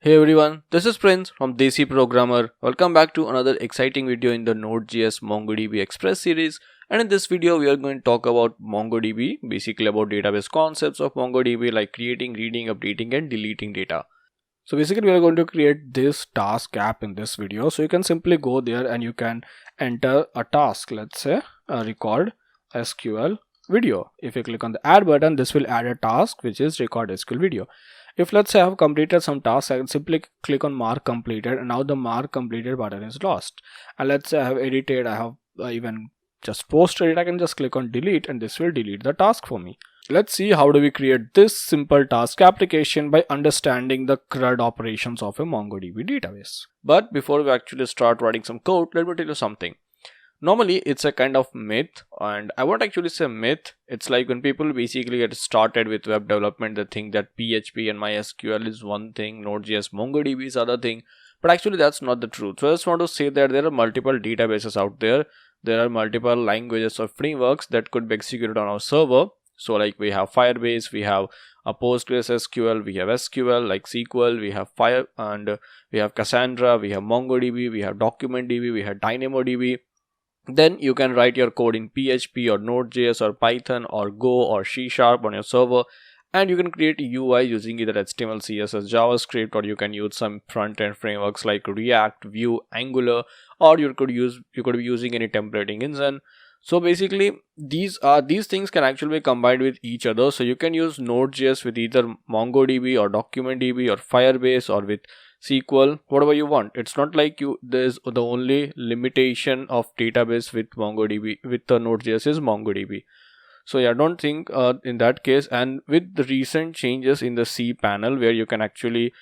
Hey everyone, this is Prince from Desi Programmer. Welcome back to another exciting video in the Node.js MongoDB Express series. And in this video, we are going to talk about MongoDB, basically about database concepts of MongoDB like creating, reading, updating, and deleting data. So basically, we are going to create this task app in this video. So you can simply go there and you can enter a task. Let's say record SQL video. If you click on the add button, this will add a task which is record SQL video. If let's say I have completed some tasks, I can simply click on mark completed, and now the mark completed button is lost. And let's say I have edited, I have even just posted it, I can just click on delete and this will delete the task for me. Let's see how do we create this simple task application by understanding the CRUD operations of a MongoDB database. But before we actually start writing some code, let me tell you something. Normally, it's a kind of myth, and I won't actually say myth. It's like when people basically get started with web development, they think that PHP and MySQL is one thing, Node.js MongoDB is other thing. But actually, that's not the truth. So I just want to say that there are multiple databases out there. There are multiple languages or frameworks that could be executed on our server. So like we have Firebase, we have a PostgreSQL, we have SQL like SQL, we have Fire, and we have Cassandra, we have MongoDB, we have DocumentDB, we have DynamoDB. Then you can write your code in PHP or Node.js or Python or Go or C# on your server, and you can create UI using either HTML, CSS, JavaScript, or you can use some front-end frameworks like React, Vue, Angular, or you could be using any templating engine. So basically, these things can actually be combined with each other. So you can use Node.js with either MongoDB or DocumentDB or Firebase or with SQL, whatever you want. It's not like there's the only limitation of database with MongoDB with the Node.js is MongoDB. So yeah, I don't think in that case, and with the recent changes in the cPanel where you can actually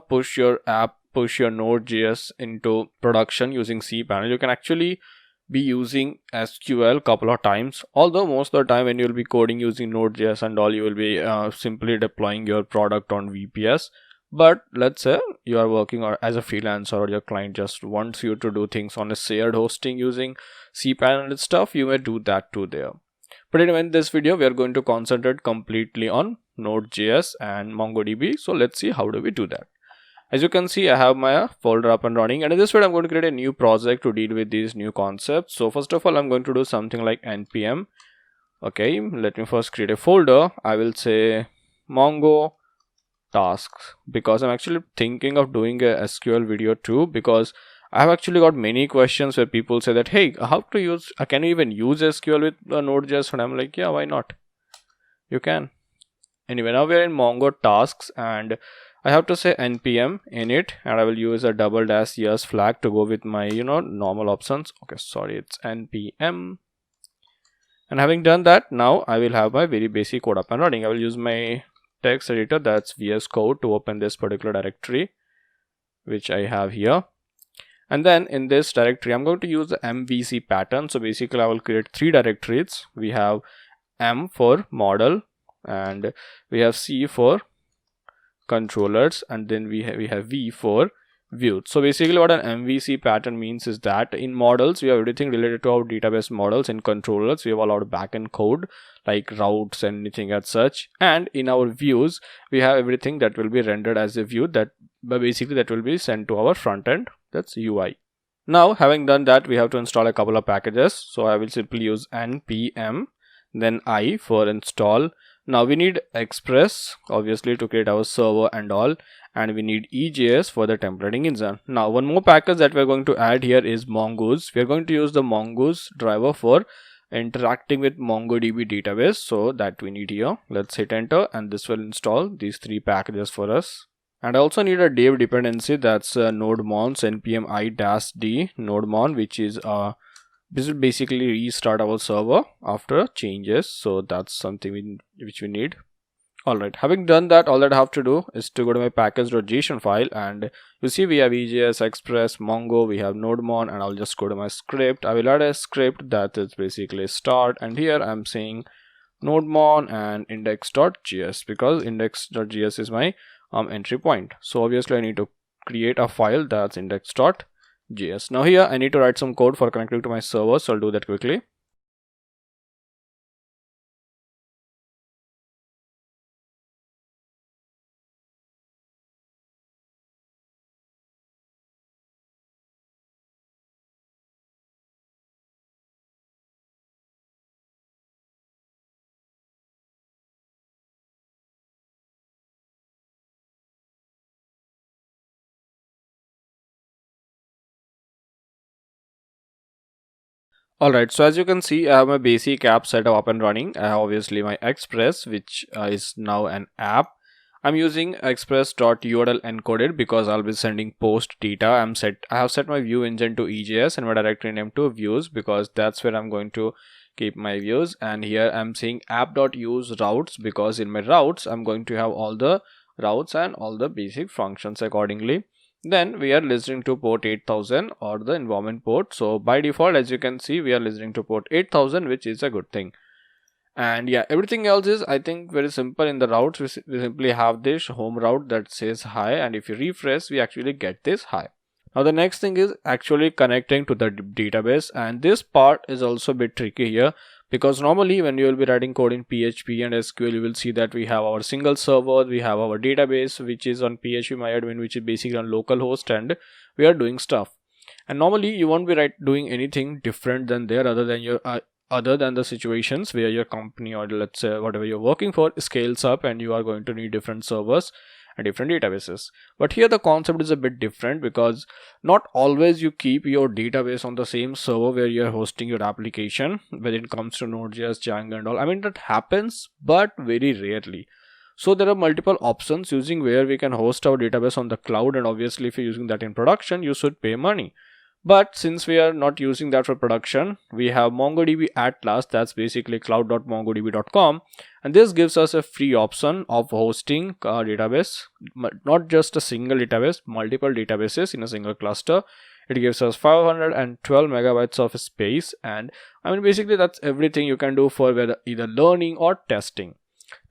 push your Node.js into production using cPanel, you can actually be using SQL couple of times, although most of the time when you'll be coding using Node.js and all, you will be simply deploying your product on VPS. But let's say you are working as a freelancer, or your client just wants you to do things on a shared hosting using cPanel and stuff, you may do that too there. But anyway, in this video, we are going to concentrate completely on Node.js and MongoDB. So let's see how do we do that. As you can see, I have my folder up and running, and in this video, I'm going to create a new project to deal with these new concepts. So first of all, I'm going to do something like npm. Okay, let me first create a folder. I will say Mongo tasks, because I'm actually thinking of doing a SQL video too, because I have actually got many questions where people say that, hey, how to use, can you even use SQL with Node.js? And I'm like, yeah, why not? You can. Anyway, now we're in Mongo tasks, and I have to say npm init, and I will use a --yes flag to go with my normal options. Okay, sorry, it's npm. And having done that, now I will have my very basic code up and running. I will use my text editor, that's VS Code, to open this particular directory which I have here. And then in this directory, I'm going to use the MVC pattern. So basically, I will create 3 directories. We have M for model, and we have C for controllers, and then we have V for view. So basically, what an MVC pattern means is that in models, we have everything related to our database models. In controllers, we have a lot of backend code like routes and anything as such. And in our views, we have everything that will be rendered as a view, that basically that will be sent to our front end. That's UI. Now, having done that, we have to install a couple of packages. So I will simply use npm, then I for install. Now we need Express, obviously, to create our server and all, and we need EJS for the templating engine. Now one more package that we're going to add here is Mongoose. We're going to use the Mongoose driver for interacting with MongoDB database, so that we need here. Let's hit enter, and this will install these 3 packages for us. And I also need a dev dependency, that's nodemons npm i-d nodemon, which is this will basically restart our server after changes. So that's something which we need. Alright, having done that, all that I have to do is to go to my package.json file, and you see we have EJS, Express, Mongo, we have nodemon, and I'll just go to my script. I will add a script that is basically start, and here I'm saying nodemon and index.js, because index.js is my entry point. So obviously I need to create a file that's index.js. Now here I need to write some code for connecting to my server, so I'll do that quickly. Alright, so as you can see, I have my basic app setup up and running. I have obviously my Express, which is now an app. I'm using express.url encoded because I'll be sending post data. I have set my view engine to EJS and my directory name to views because that's where I'm going to keep my views. And here I'm saying app.use routes because in my routes I'm going to have all the routes and all the basic functions accordingly. Then we are listening to port 8000 or the environment port. So by default, as you can see, we are listening to port 8000, which is a good thing. And yeah, everything else is, I think, very simple. In the routes, we simply have this home route that says hi, and if you refresh, we actually get this hi. Now the next thing is actually connecting to the database, and this part is also a bit tricky here because normally when you will be writing code in PHP and SQL, you will see that we have our single server, we have our database which is on phpMyAdmin, which is basically on localhost, and we are doing stuff. And normally you won't be doing anything different than there other than the situations where your company or let's say whatever you're working for scales up and you are going to need different servers and different databases. But here the concept is a bit different because not always you keep your database on the same server where you're hosting your application when it comes to Node.js, Django and all. I mean, that happens, but very rarely. So there are multiple options using where we can host our database on the cloud, and obviously if you're using that in production, you should pay money. But since we are not using that for production, we have MongoDB Atlas, that's basically cloud.mongodb.com, and this gives us a free option of hosting a database, not just a single database, multiple databases in a single cluster. It gives us 512 megabytes of space, and I mean basically that's everything you can do for either learning or testing.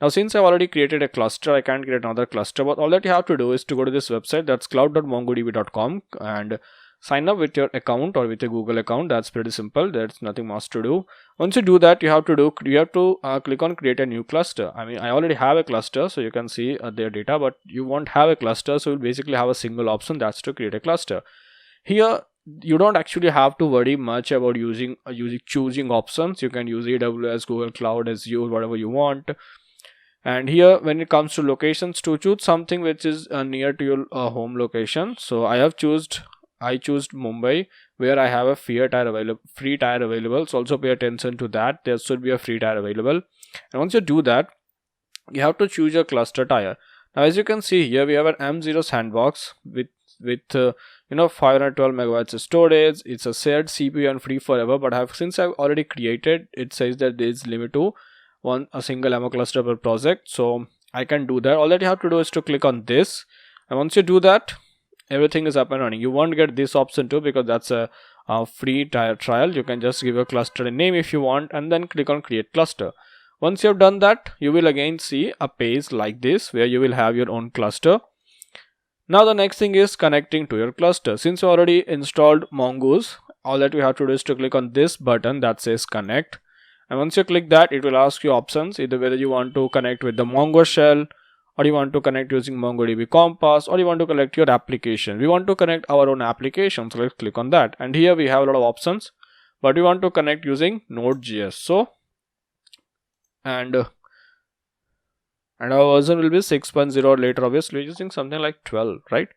Now since I've already created a cluster, I can't create another cluster, but all that you have to do is to go to this website, that's cloud.mongodb.com, and sign up with your account or with your Google account. That's pretty simple. There's nothing much to do. Once you do that, you have to click on create a new cluster. I mean, I already have a cluster, so you can see their data, but you won't have a cluster, so you'll basically have a single option, that's to create a cluster. Here you don't actually have to worry much about choosing options. You can use AWS, Google Cloud, Azure, whatever you want. And here when it comes to locations, to choose something which is near to your home location. So I chose Mumbai, where I have a free tire available. So also pay attention to that. There should be a free tire available. And once you do that, you have to choose your cluster tire. Now as you can see here, we have an M0 sandbox with 512 megabytes of storage. It's a shared CPU and free forever. But since I've already created, it says that there is limit to a single MO cluster per project. So I can do that. All that you have to do is to click on this, and once you do that, everything is up and running. You won't get this option too because that's a free trial. You can just give a cluster a name if you want and then click on create cluster. Once you have done that, you will again see a page like this where you will have your own cluster. Now the next thing is connecting to your cluster. Since you already installed Mongoose, all that we have to do is to click on this button that says connect, and once you click that, it will ask you options, either whether you want to connect with the Mongo shell, or you want to connect using MongoDB Compass, or you want to connect your application. We want to connect our own application, so let's click on that. And here we have a lot of options, but we want to connect using Node.js. So and our version will be 6.0. Later obviously using something like 12, right?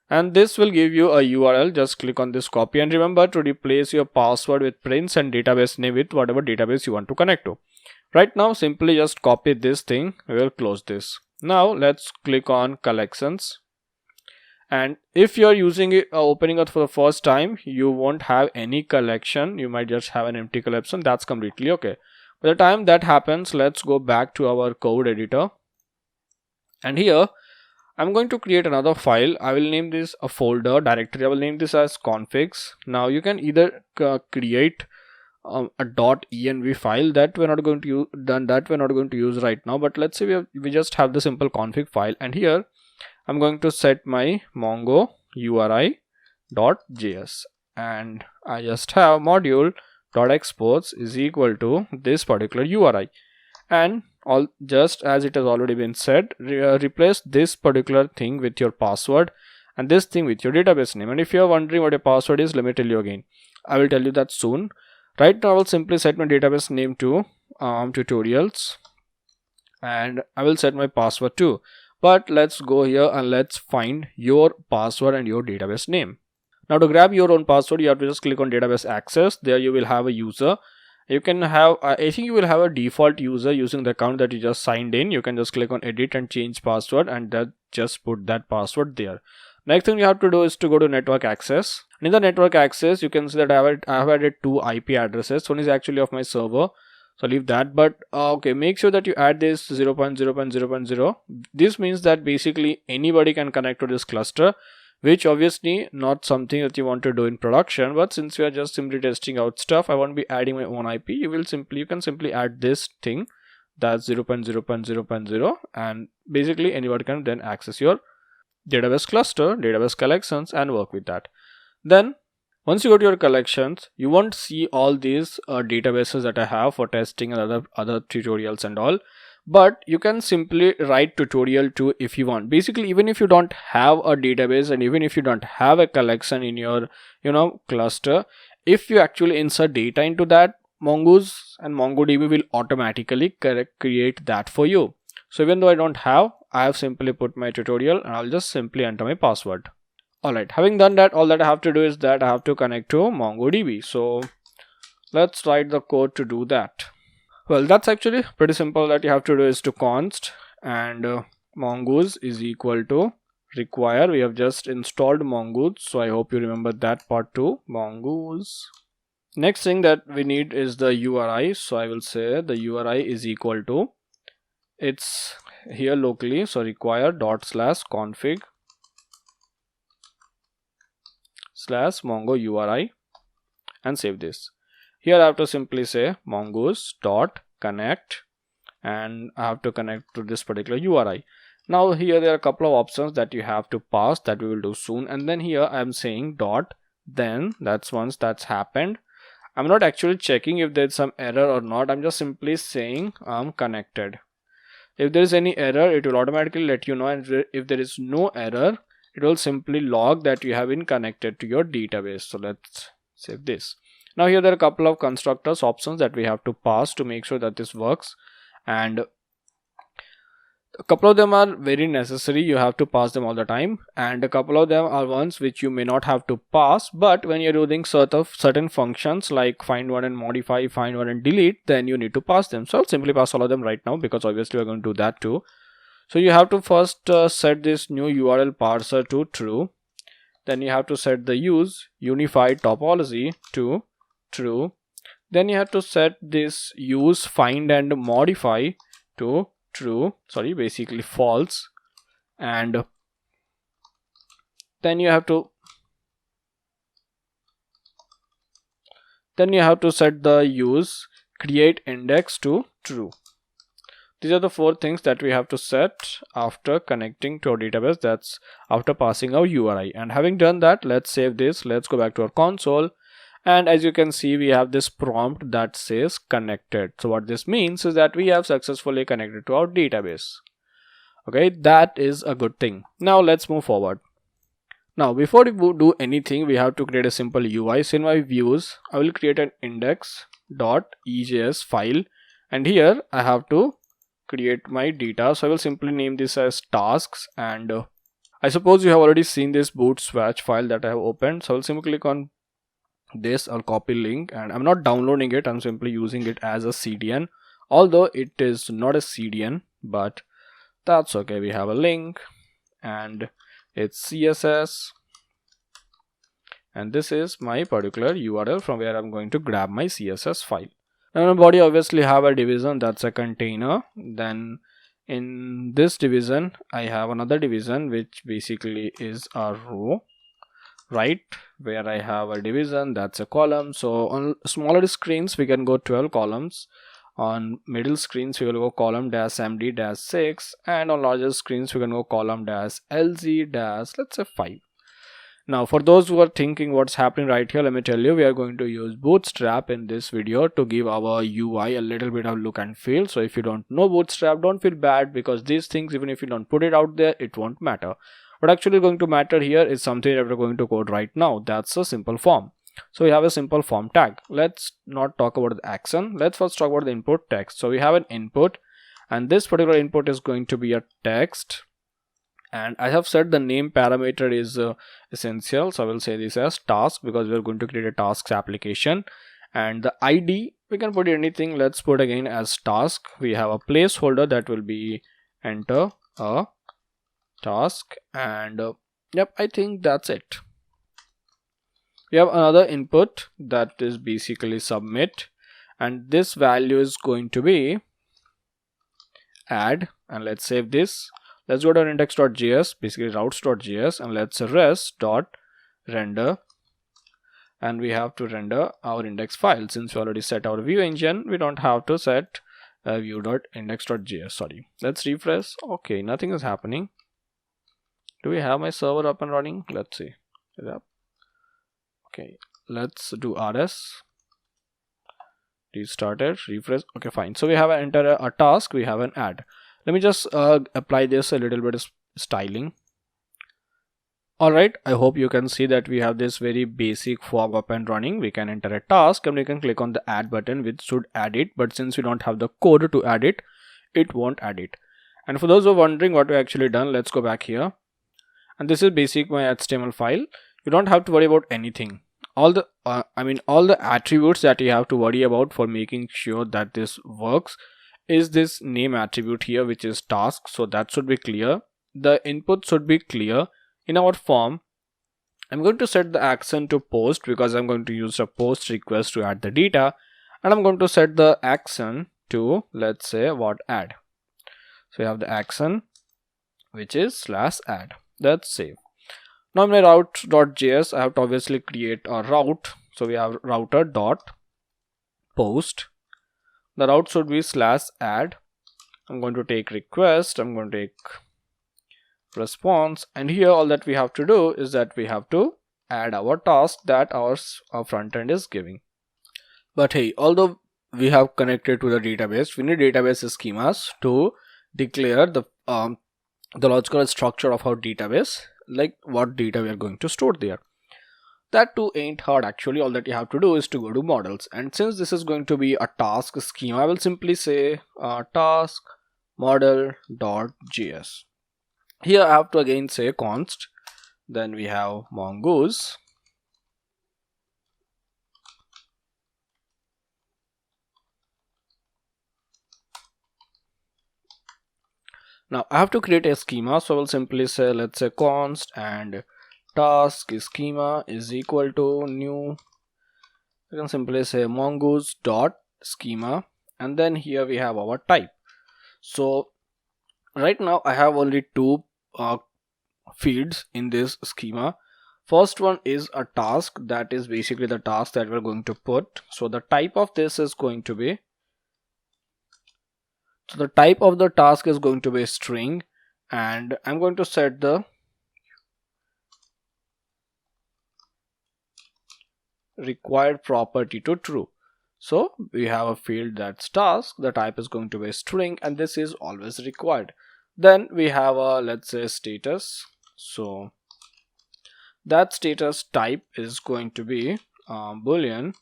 And this will give you a URL. Just click on this copy, and remember to replace your password with prince and database name with whatever database you want to connect to. Right now simply just copy this thing. We will close this. Now let's click on collections, and if you're using it opening it for the first time, you won't have any collection. You might just have an empty collection. That's completely okay. By the time that happens, let's go back to our code editor, and here I'm going to create another file. I will name this a folder directory. I will name this as configs. Now you can either create a .env file that we're not going to use right now, but let's say we just have the simple config file, and here I'm going to set my mongo URI.js, and I just have module.exports is equal to this particular URI, and all just as it has already been said, replace this particular thing with your password and this thing with your database name. And if you're wondering what your password is, let me tell you again. I will tell you that soon. Right now I will simply set my database name to tutorials, and I will set my password too. But let's go here and let's find your password and your database name. Now to grab your own password, you have to just click on database access. There you will have a user. You can have, I think you will have a default user using the account that you just signed in. You can just click on edit and change password, and that just put that password there. Next thing you have to do is to go to network access. And in the network access, you can see that I have added 2 IP addresses. One is actually of my server, so leave that. But okay, make sure that you add this 0.0.0.0. This means that basically anybody can connect to this cluster, which obviously not something that you want to do in production. But since we are just simply testing out stuff, I won't be adding my own IP. You can simply add this thing, that's 0.0.0.0, and basically anybody can then access your database cluster, database collections, and work with that. Then once you go to your collections, you won't see all these databases that I have for testing and other tutorials and all, but you can simply write tutorial too if you want. Basically, even if you don't have a database and even if you don't have a collection in your cluster, if you actually insert data into that, Mongoose and MongoDB will automatically create that for you. So even though I have simply put my tutorial, and I'll just simply enter my password. Alright, having done that, all that I have to do is that I have to connect to MongoDB. So let's write the code to do that. Well, that's actually pretty simple. That you have to do is to const and mongoose is equal to require. We have just installed mongoose, so I hope you remember that part too. Mongoose. Next thing that we need is the URI. So I will say the URI is equal to, it's here locally, so require /config /mongo URI, and save this. Here I have to simply say mongoose.connect, and I have to connect to this particular URI. Now here there are a couple of options that you have to pass that we will do soon, and then here I am saying dot, then that's once that's happened. I'm not actually checking if there's some error or not. I'm just simply saying I'm connected. If there is any error, it will automatically let you know, and if there is no error, it will simply log that you have been connected to your database. So let's save this. Now here there are a couple of constructors options that we have to pass to make sure that this works, and a couple of them are very necessary. You have to pass them all the time, and a couple of them are ones which you may not have to pass, but when you're using certain functions like find one and modify, find one and delete, then you need to pass them. So I'll simply pass all of them right now, because obviously we're going to do that too. So you have to first set this new URL parser to true. Then you have to set the use unified topology to true. Then you have to set this use find and modify to true, basically false. And then you have to set the use create index to true. These are the 4 things that we have to set after connecting to our database. That's after passing our URI. And having done that, let's save this. Let's go back to our console. And as you can see, we have this prompt that says connected. So what this means is that we have successfully connected to our database. Okay, that is a good thing. Now let's move forward. Now before we do anything, we have to create a simple UI. So in my views, I will create an index.ejs file, and here I have to create my data. So I will simply name this as tasks, and I suppose you have already seen this boot swatch file that I have opened. So I will simply click on this, I'll copy link, and I'm not downloading it, I'm simply using it as a CDN, although it is not a CDN, but that's okay. We have a link and it's CSS, and this is my particular URL from where I'm going to grab my CSS file. Now my body obviously have a division, that's a container. Then in this division I have another division which basically is a row, right, where I have a division, that's a column. So on smaller screens we can go 12 columns, on middle screens we will go column -md -6, and on larger screens we can go column -lz let's say 5. Now for those who are thinking what's happening right here, let me tell you, we are going to use Bootstrap in this video to give our UI a little bit of look and feel. So if you don't know Bootstrap, don't feel bad, because these things, even if you don't put it out there, it won't matter. What actually going to matter here is something that we're going to code right now. That's a simple form. So we have a simple form tag. Let's not talk about the action. Let's first talk about the input text. So we have an input, and this particular input is going to be a text, and I have set the name parameter is essential, so I will say this as task because we are going to create a tasks application. And the ID, we can put anything. Let's put again as task. We have a placeholder that will be enter a task, and yep, I think that's it. We have another input that is basically submit, and this value is going to be add. And let's save this. Let's go to our index.js, basically routes.js, and let's res.render, and we have to render our index file. Since we already set our view engine, we don't have to set view.index.js. sorry, let's refresh. Okay, nothing is happening. Do we have my server up and running? Let's see. Yep. Okay, let's do rs, restart it, refresh. Okay, fine. So we have an enter a task, we have an add. Let me just apply this a little bit of styling. Alright, I hope you can see that we have this very basic form up and running. We can enter a task and we can click on the add button, which should add it, but since we don't have the code to add it, it won't add it. And for those who are wondering what we actually done, let's go back here. And this is basic my HTML file. You don't have to worry about anything. All the all the attributes that you have to worry about for making sure that this works is this name attribute here, which is task. So that should be clear. The input should be clear. In our form, I'm going to set the action to post because I'm going to use a post request to add the data, and I'm going to set the action to, let's say, what, add. So we have the action which is /add. Let's save. Now in my route.js, I have to obviously create a route. So we have router.post. The route should be /add. I'm going to take request. I'm going to take response, and here all that we have to do is that we have to add our task that our front end is giving. But hey, although we have connected to the database, we need database schemas to declare the logical structure of our database, like what data we are going to store there. That too ain't hard actually. All that you have to do is to go to models, and since this is going to be a task schema, I will simply say task model.js. Here I have to again say const, then we have mongoose, now I have to create a schema, so I will simply say, let's say const and task schema is equal to new, you can simply say mongoose dot schema, and then here we have our type. So right now I have only two fields in this schema. First one is a task, that is basically the task that we're going to put. So the type of this is going to be, so the type of the task is going to be a string, and I'm going to set the required property to true. So we have a field that's task, the type is going to be a string, and this is always required. Then we have a, let's say, status. So that status type is going to be boolean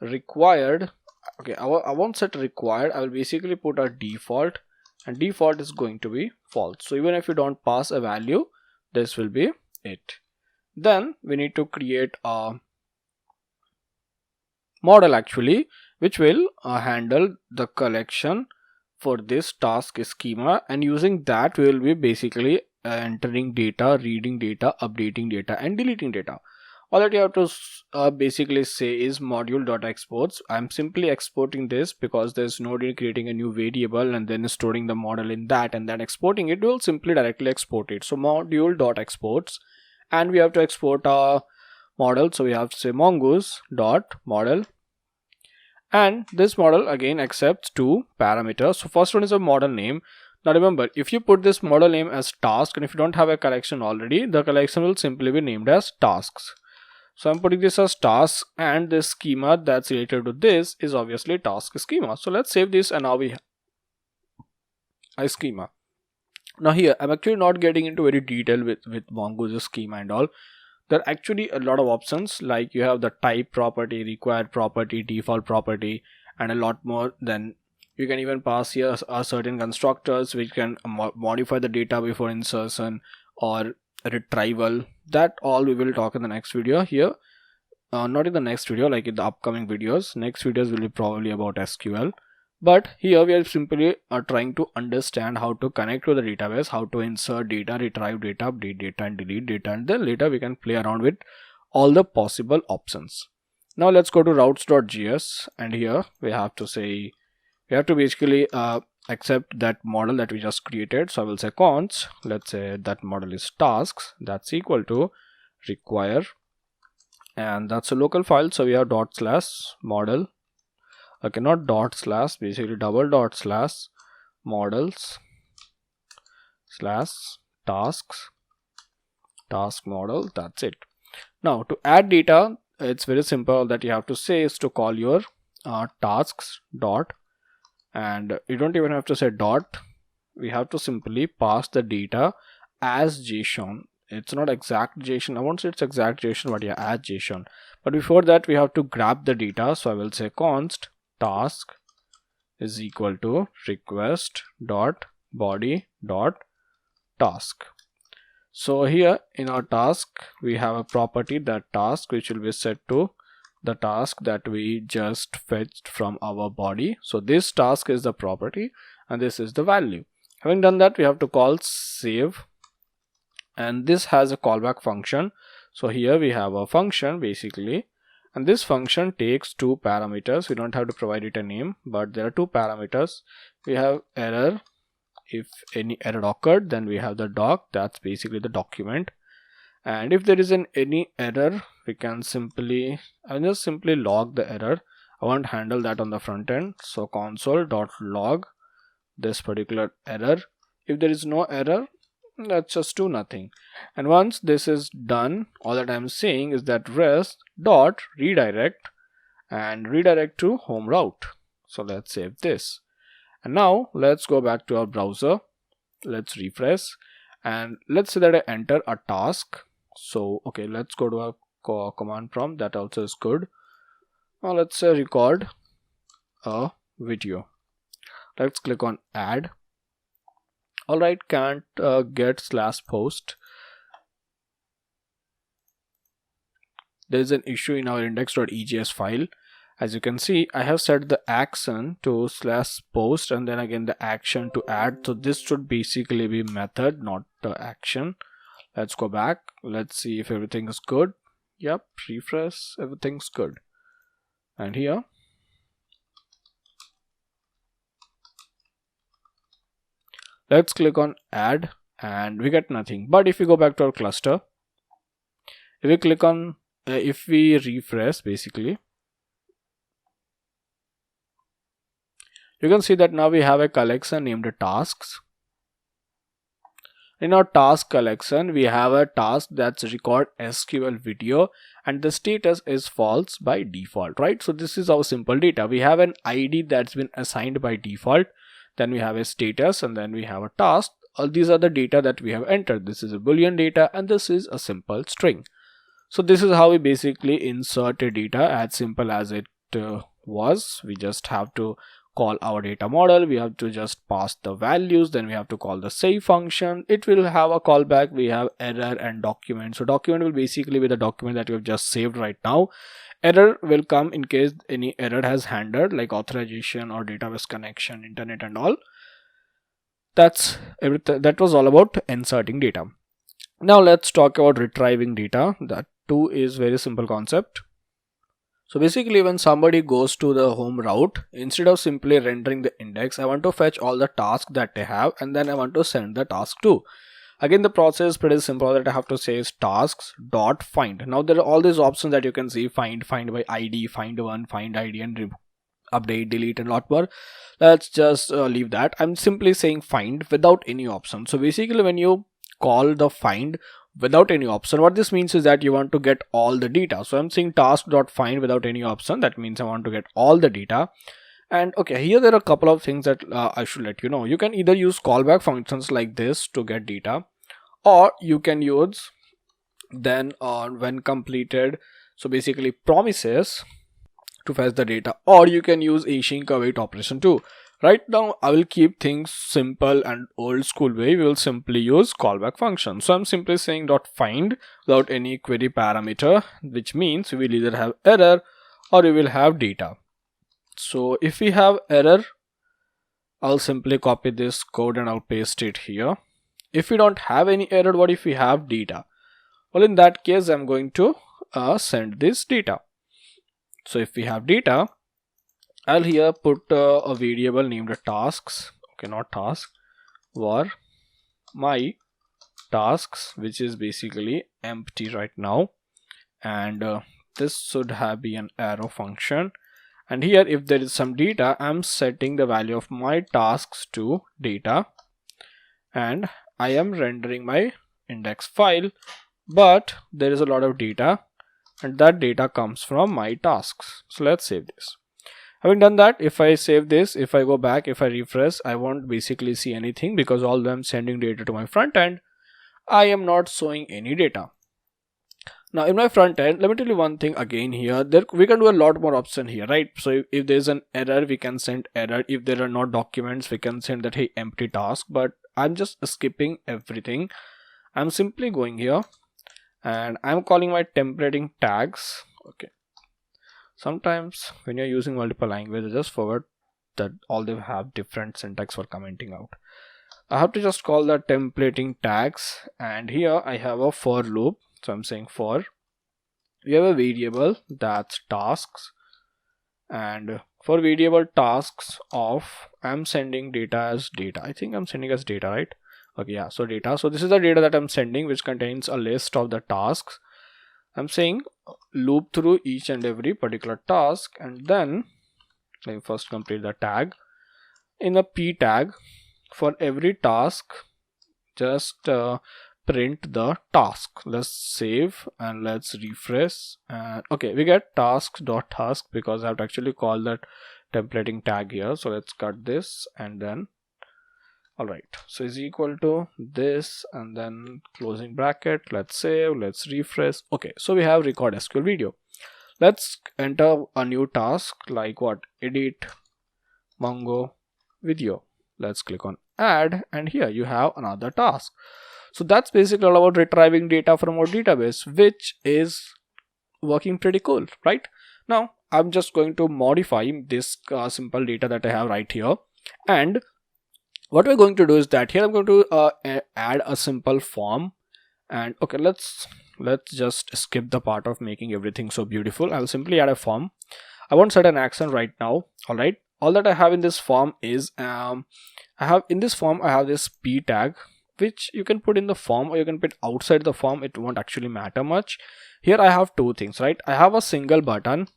required. Okay, I won't set required, I will basically put a default, and default is going to be false. So even if you don't pass a value, this will be it. Then we need to create a model actually, which will handle the collection for this task schema, and using that we will be basically entering data, reading data, updating data, and deleting data. All that you have to basically say is module.exports. I'm simply exporting this because there's no need creating a new variable and then storing the model in that and then exporting it. We'll simply directly export it. So module.exports, and we have to export our model. So we have to say mongoose.model. And this model again accepts two parameters. So first one is a model name. Now remember, if you put this model name as task, and if you don't have a collection already, the collection will simply be named as tasks. So I'm putting this as task, and this schema that's related to this is obviously task schema. So let's save this, and now we have a schema. Now here I'm actually not getting into very detail with Mongoose schema and all. There are actually a lot of options, like you have the type property, required property, default property, and a lot more. Then You can even pass here certain constructors which can modify the data before insertion or retrieval. That all we will talk in the next video here. Not in the next video, like in the upcoming videos. Next videos will be probably about SQL. But here we are simply trying to understand how to connect to the database, how to insert data, retrieve data, update data, and delete data, and then later we can play around with all the possible options. Now let's go to routes.js, and here we have to say, we have to basically accept that model that we just created. So I will say const, let's say that model is tasks, that's equal to require, and that's a local file. So we have /model, okay, not dot slash, basically double dot slash models slash tasks, task model, that's it. Now to add data, it's very simple. That you have to say is to call your tasks dot, and you don't even have to say dot, we have to simply pass the data as JSON. It's not exact JSON, I won't say it's exact JSON, but yeah, as JSON. But before that we have to grab the data. So I will say const task is equal to request dot body dot task. So here in our task we have a property, that task, which will be set to the task that we just fetched from our body. So this task is the property and this is the value. Having done that, we have to call save, and this has a callback function. So here we have a function basically, and this function takes two parameters. We don't have to provide it a name, but there are two parameters. We have error. If any error occurred, then we have the doc, that's basically the document. And if there is any error, we can simply, I'll just simply log the error. I won't handle that on the front end. So console.log this particular error. If there is no error, let's just do nothing. And once this is done, all that I'm saying is that rest dot redirect, and redirect to home route. So let's save this. And now let's go back to our browser. Let's refresh, and let's say that I enter a task. So okay, let's go to a command prompt. That also is good. Now let's say record a video. Let's click on add. Alright, can't get /post. There is an issue in our index.egs file. As you can see, I have set the action to /post and then again the action to add. So this should basically be method, not the action. Let's go back. Let's see if everything is good. Yep, refresh, everything's good. And here, let's click on add and we get nothing. But if we go back to our cluster, if we click on, if we refresh basically, you can see that now we have a collection named tasks. In our task collection, we have a task that's record SQL video and the status is false by default, right? So this is our simple data. We have an ID that's been assigned by default. Then we have a status and then we have a task. All these are the data that we have entered. This is a Boolean data and this is a simple string. So this is how we basically insert a data, as simple as it was. We just have to call our data model, we have to just pass the values, then we have to call the save function. It will have a callback. We have error and document. So document will basically be the document that we have just saved right now. Error will come in case any error has handled, like authorization or database connection, internet and all. That's everything. That was all about inserting data. Now let's talk about retrieving data. That too is very simple concept. So basically, when somebody goes to the home route, instead of simply rendering the index, I want to fetch all the tasks that they have and then I want to send the task to. Again, the process is pretty simple. That I have to say is tasks.find. Now there are all these options that you can see: find by ID, find one, find ID, and update, delete, and a lot more. Let's just leave that. I'm simply saying find without any option. So basically, when you call the find without any option, what this means is that you want to get all the data. So I'm saying task.find without any option. That means I want to get all the data. And okay, here there are a couple of things that I should let you know. You can either use callback functions like this to get data, or you can use then when completed, so basically promises to fetch the data, or you can use async await operation too. Right now, I will keep things simple and old school way. We will simply use callback function. So I'm simply saying .find without any query parameter, which means we will either have error or we will have data. So if we have error, I'll simply copy this code and I'll paste it here. If we don't have any error, what if we have data? Well, in that case, I'm going to send this data. So if we have data, I'll here put a variable named tasks. Okay, not task, var my tasks, which is basically empty right now, and this should have be an arrow function. And here, if there is some data, I'm setting the value of my tasks to data, and I am rendering my index file, but there is a lot of data, and that data comes from my tasks. So let's save this. Having done that, if I save this, if I go back, if I refresh, I won't basically see anything because although I'm sending data to my front end, I am not showing any data. Now in my front end, let me tell you one thing again here. We can do a lot more option here, right? So if there's an error, we can send error. If there are no documents, we can send that, hey, empty task. But I'm just skipping everything. I'm simply going here and I'm calling my templating tags. Okay. Sometimes when you're using multiple languages, just forget that all they have different syntax for commenting out. I have to just call the templating tags, and here I have a for loop. So I'm saying for, we have a variable that's tasks, and for variable tasks of, I'm sending data as data. I think I'm sending as data, right? Okay, yeah, so data. So this is the data that I'm sending, which contains a list of the tasks. I'm saying loop through each and every particular task, and then let me first complete the tag. In a p tag, for every task, just print the task. Let's save and let's refresh. And okay, we get tasks.task because I have to actually call that templating tag here. So let's cut this and then, all right, so is equal to this and then closing bracket. Let's save, let's refresh. Okay, so we have record SQL video. Let's enter a new task like what? Edit Mongo video. Let's click on add, and here you have another task. So that's basically all about retrieving data from our database, which is working pretty cool, right? Now I'm just going to modify this simple data that I have right here, and what we're going to do is that here I'm going to add a simple form. And okay, let's just skip the part of making everything so beautiful. I'll simply add a form. I won't set an action right now. All right, all that I have in this form is I have this p tag, which you can put in the form or you can put outside the form. It won't actually matter much. Here I have two things, right? I have a single button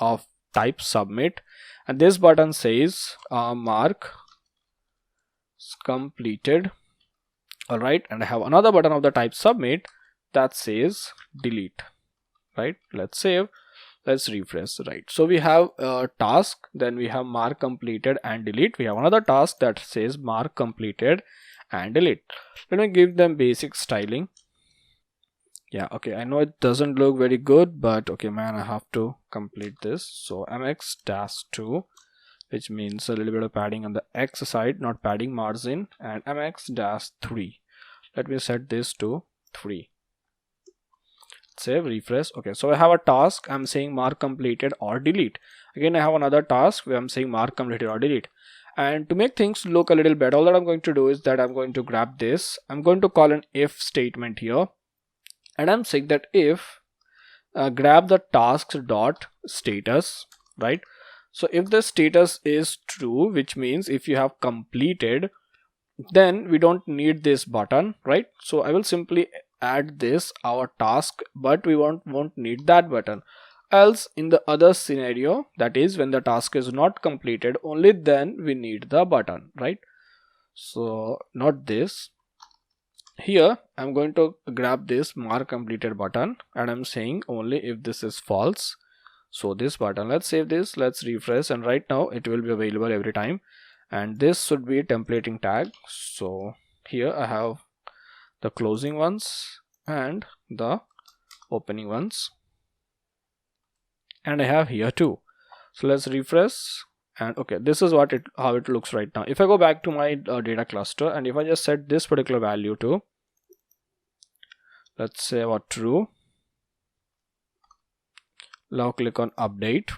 of type submit, and this button says mark completed. All right, and I have another button of the type submit that says delete, right? Let's save, let's refresh, right? So we have a task, then we have mark completed and delete. We have another task that says mark completed and delete. Let me give them basic styling. Yeah, okay, I know it doesn't look very good, but okay, man, I have to complete this. So mx-2, which means a little bit of padding on the x side, not padding margin, and mx-3. Let me set this to 3. Save, refresh. Okay, so I have a task, I'm saying mark completed or delete. Again, I have another task where I'm saying mark completed or delete. And to make things look a little better, all that I'm going to do is that I'm going to grab this. I'm going to call an if statement here, and I'm saying that if grab the tasks dot status, right? So if the status is true, which means if you have completed, then we don't need this button, right? So I will simply add this our task, but we won't need that button. Else in the other scenario, that is when the task is not completed, only then we need the button, right? So not this. Here I'm going to grab this mark completed button, and I'm saying only if this is false. So this button, let's save this, let's refresh, and right now it will be available every time. And this should be templating tag. So here I have the closing ones and the opening ones, and I have here too. So let's refresh, And okay, this is what how it looks right now. If I go back to my data cluster, and if I just set this particular value to, let's say about true, now click on update,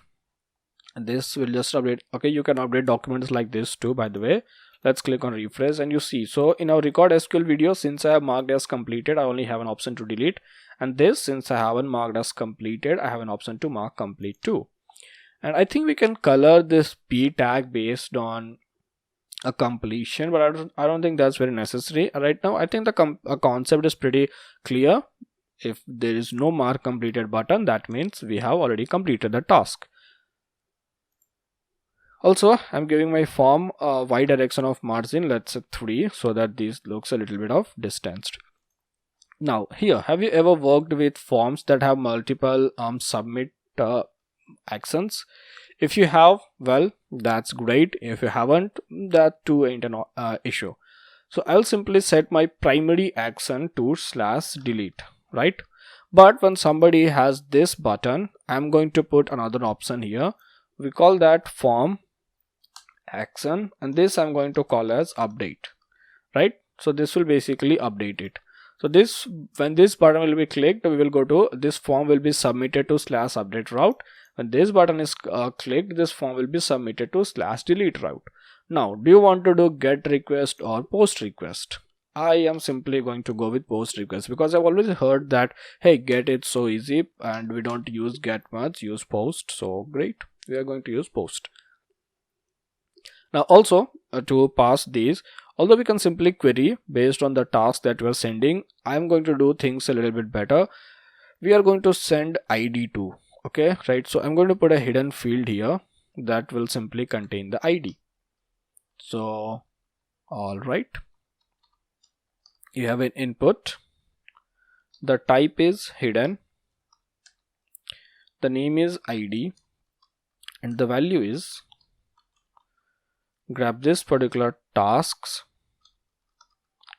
and this will just update. Okay, you can update documents like this too, by the way. Let's click on refresh, and you see, so in our record SQL video, since I have marked as completed, I only have an option to delete, and this, since I haven't marked as completed, I have an option to mark complete too. And I think we can color this p tag based on a completion, but I don't think that's very necessary right now. I think the concept is pretty clear. If there is no mark completed button, that means we have already completed the task. Also, I'm giving my form a y direction of margin, let's say 3, so that this looks a little bit of distanced. Now here, have you ever worked with forms that have multiple submit actions? If you have, well, that's great. If you haven't, that too ain't an issue. So I'll simply set my primary action to /delete, right? But when somebody has this button, I'm going to put another option here. We call that form action, and this I'm going to call as update, right? So this will basically update it. So this, when this button will be clicked, we will go to this form will be submitted to /update route. When this button is clicked, this form will be submitted to /delete route. Now, do you want to do get request or post request? I am simply going to go with post request, because I've always heard that, hey, get it's so easy and we don't use get much, use post. So great, we are going to use post. Now also to pass these, although we can simply query based on the task that we are sending, I am going to do things a little bit better. We are going to send ID to, okay, right? So I'm going to put a hidden field here that will simply contain the ID. So all right, you have an input, the type is hidden, the name is ID, and the value is, grab this particular tasks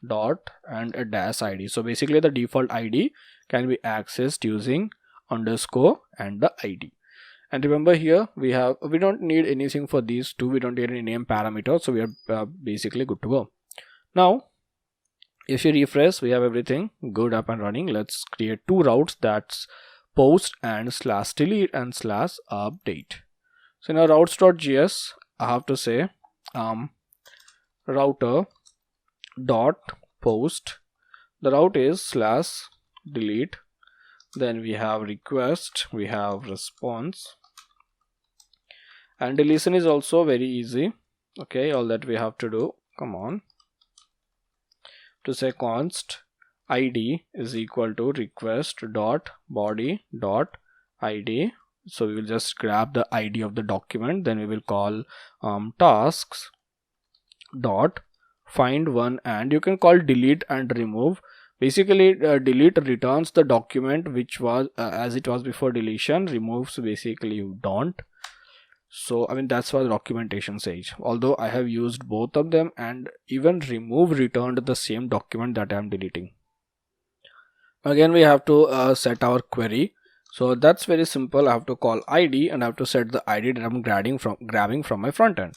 dot and a dash ID. So basically the default ID can be accessed using underscore and the ID. And remember here we don't need anything for these two. We don't need any name parameter, so we are basically good to go. Now if you refresh, we have everything good up and running. Let's create two routes, that's post and /delete and /update. So in our routes.js, I have to say router dot post, the route is /delete, then we have request, we have response, and deletion is also very easy. Okay, all that we have to do, come on, to say const id is equal to request dot body dot id. So we will just grab the ID of the document, then we will call tasks dot find one, and you can call delete and remove. Basically delete returns the document which was as it was before deletion, removes basically you don't. So I mean that's what the documentation says, although I have used both of them, and even remove returned the same document that I am deleting. Again we have to set our query. So that's very simple. I have to call ID and I have to set the ID that I'm grabbing from my front end.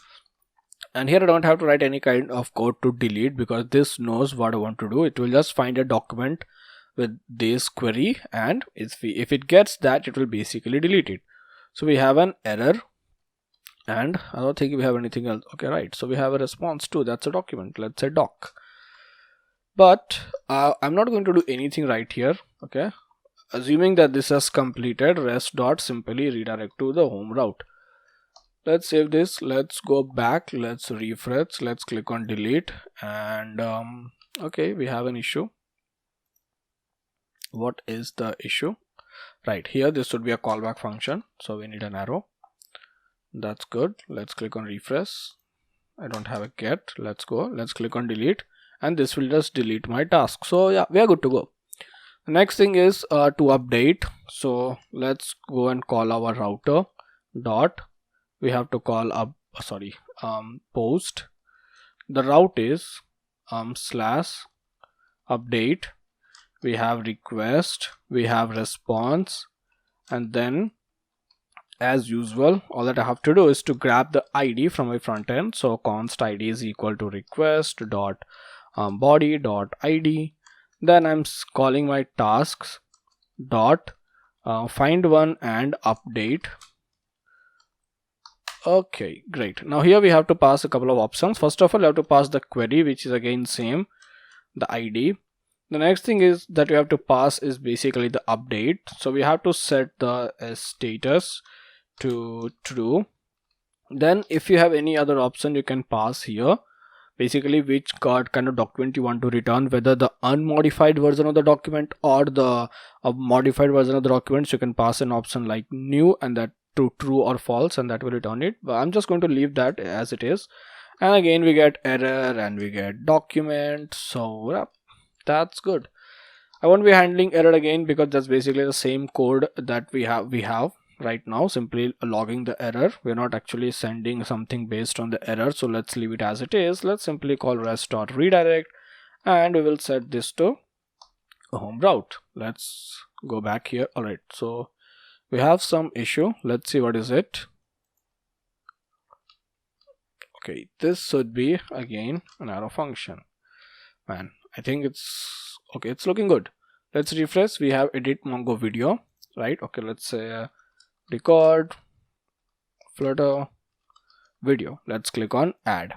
And here I don't have to write any kind of code to delete, because this knows what I want to do. It will just find a document with this query, and if it gets that, it will basically delete it. So we have an error, and I don't think we have anything else. Okay, right. So we have a response too. That's a document. Let's say doc. But I'm not going to do anything right here. Okay. Assuming that this has completed, rest dot simply redirect to the home route. Let's save this, let's go back, let's refresh, let's click on delete, and okay, we have an issue. What is the issue? Right here, this should be a callback function, so we need an arrow. That's good. Let's click on refresh. I don't have a get. Let's go, let's click on delete, and this will just delete my task. So yeah, we are good to go. The next thing is to update. So let's go and call our router dot, we have to call up post, the route is /update, we have request, we have response, and then as usual, all that I have to do is to grab the ID from my front end. So const ID is equal to request dot body dot ID. Then I'm calling my tasks dot find one and update. Okay, great. Now here we have to pass a couple of options. First of all, you have to pass the query, which is again same, the ID. The next thing is that we have to pass is basically the update. So we have to set the status to true. Then if you have any other option, you can pass here basically which kind of document you want to return, whether the unmodified version of the document or the modified version of the document. So you can pass an option like new and that to true or false, and that will return it. But I'm just going to leave that as it is. And again we get error and we get document. So yeah, that's good. I won't be handling error again because that's basically the same code that we have right now, simply logging the error. We're not actually sending something based on the error, so let's leave it as it is. Let's simply call rest.redirect and we will set this to a home route. Let's go back here. All right, so we have some issue. Let's see what is it. Okay, this should be again an arrow function. Man, I think it's okay, it's looking good. Let's refresh. We have edit Mongo video, right? Okay, let's say record Flutter video. Let's click on add.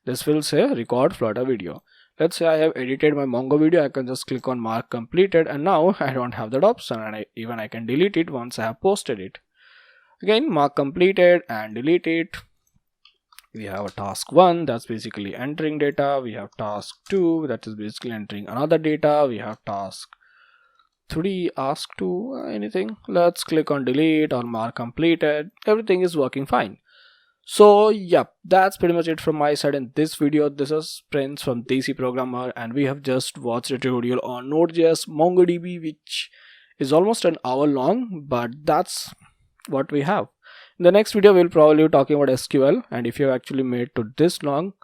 This will say record Flutter video. Let's say I have edited my Mongo video. I can just click on mark completed, and now I don't have that option, and I can delete it once I have posted it. Again, mark completed and delete it. We have a task 1, that's basically entering data. We have task 2, that is basically entering another data. We have task 3, ask to anything. Let's click on delete or mark completed. Everything is working fine. So yep, that's pretty much it from my side in this video. This is Prince from Desi Programmer, and we have just watched a tutorial on Node.js MongoDB, which is almost an hour long, but that's what we have. In the next video, we'll probably be talking about SQL, and if you have actually made to this long,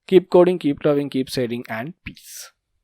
keep coding, keep loving, keep saving, and peace.